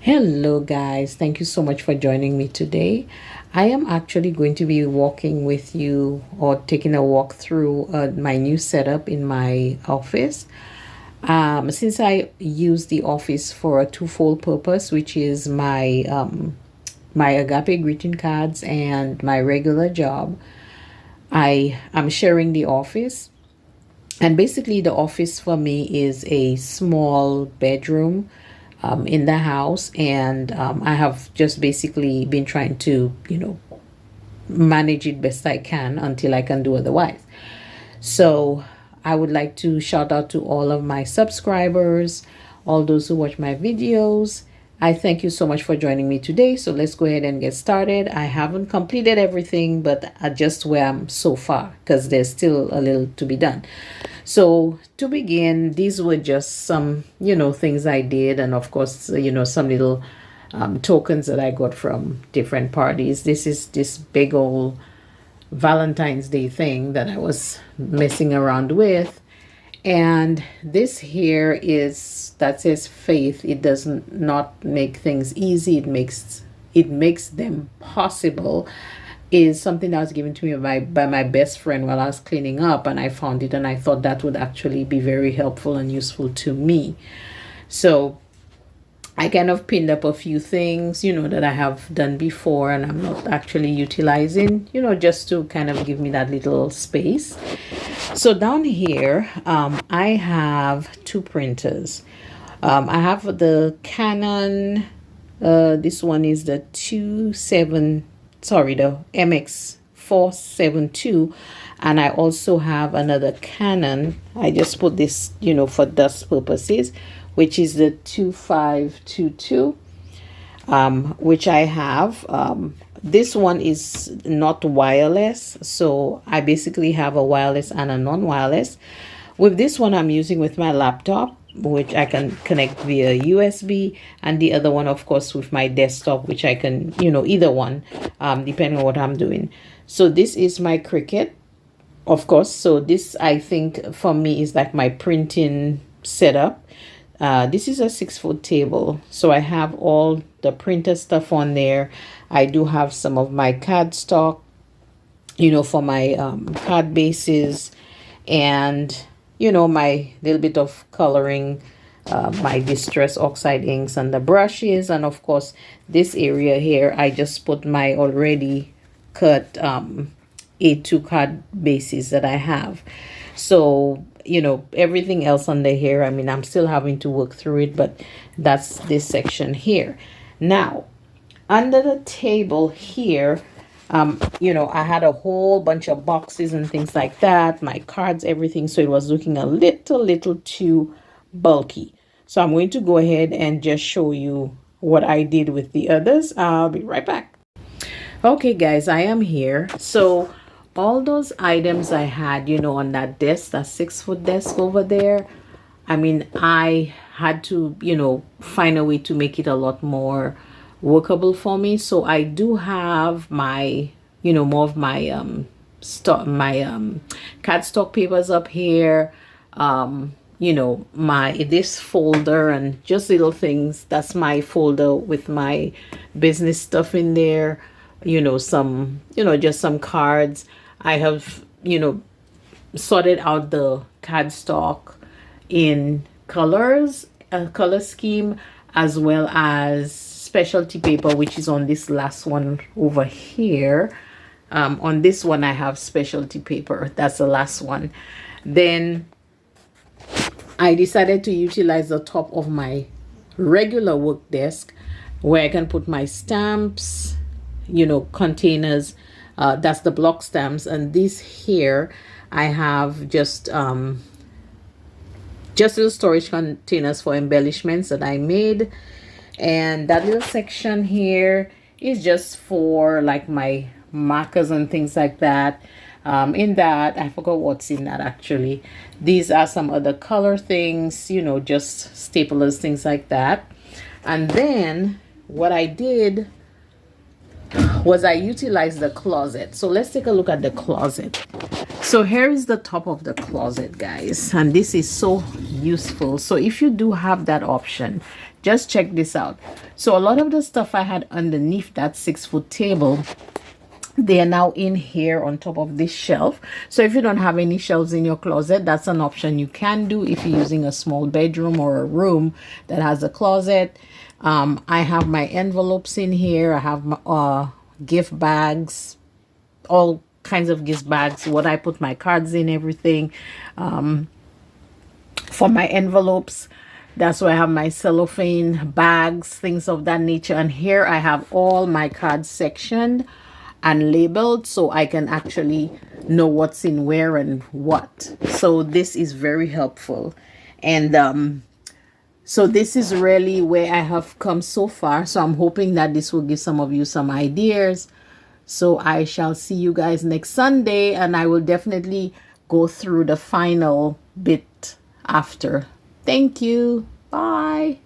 Hello, guys. Thank you so much for joining me today. I am actually going to be walking with you or taking a walk through my new setup in my office. Since I use the office for a twofold purpose, which is my Agape greeting cards and my regular job, I am sharing the office. And basically, the office for me is a small bedroom in the house, and I have just basically been trying to, manage it best I can until I can do otherwise. So I would like to shout out to all of my subscribers, all those who watch my videos. I thank you so much for joining me today. So let's go ahead and get started. I haven't completed everything, but I just where I'm so far because there's still a little to be done. So to begin, these were just some, things I did, and of course, some little tokens that I got from different parties. This is this big old Valentine's Day thing that I was messing around with. And this here is that says faith. It does not make things easy. It makes them possible. Is something that was given to me by my best friend while I was cleaning up, and I found it and I thought that would actually be very helpful and useful to me. So I kind of pinned up a few things, that I have done before and I'm not actually utilizing, just to kind of give me that little space. So down here, I have two printers. I have the Canon, this one is the the MX 472, and I also have another Canon. I just put this, for dust purposes, which is the 2522, which I have. This one is not wireless, so I basically have a wireless and a non-wireless. With this one, I'm using with my laptop, which I can connect via USB, and the other one, of course, with my desktop, which I can, either one, depending on what I'm doing. So this is my Cricut, of course. So this, I think, for me is like my printing setup. This is a 6-foot table, so I have all the printer stuff on there. I do have some of my cardstock, for my card bases, and my little bit of coloring, my distress oxide inks and the brushes, and of course this area here I just put my already cut A2 card bases that I have. So everything else under here, I mean, I'm still having to work through it, but that's this section here. Now under the table here, I had a whole bunch of boxes and things like that, my cards, everything. So it was looking a little too bulky. So I'm going to go ahead and just show you what I did with the others. I'll be right back. Okay, guys, I am here. So all those items I had, on that desk, that 6-foot desk over there, I mean, I had to, find a way to make it a lot more workable for me. So I do have my, more of my cardstock papers up here, my this folder and just little things. That's my folder with my business stuff in there, some, just some cards. I have, sorted out the cardstock in colors, color scheme, as well as specialty paper, which is on this last one over here. On this one I have specialty paper. That's the last one. Then I decided to utilize the top of my regular work desk where I can put my stamps, containers. That's the block stamps. And this here I have just little storage containers for embellishments that I made. And that little section here is just for like my markers and things like that. In that, I forgot what's in that actually. These are some other color things, just staplers, things like that. And then what I did was I utilized the closet. So let's take a look at the closet. So here is the top of the closet, guys, and this is so useful. So if you do have that option, just check this out. So a lot of the stuff I had underneath that 6-foot table, they are now in here on top of this shelf. So if you don't have any shelves in your closet, that's an option you can do if you're using a small bedroom or a room that has a closet. I have my envelopes in here. I have my gift bags, all kinds of gift bags, what I put my cards in, everything. For my envelopes, that's where I have my cellophane bags, things of that nature. And here I have all my cards sectioned and labeled so I can actually know what's in where and what. So this is very helpful. And so this is really where I have come so far. So I'm hoping that this will give some of you some ideas. So I shall see you guys next Sunday, and I will definitely go through the final bit after. Thank you. Bye.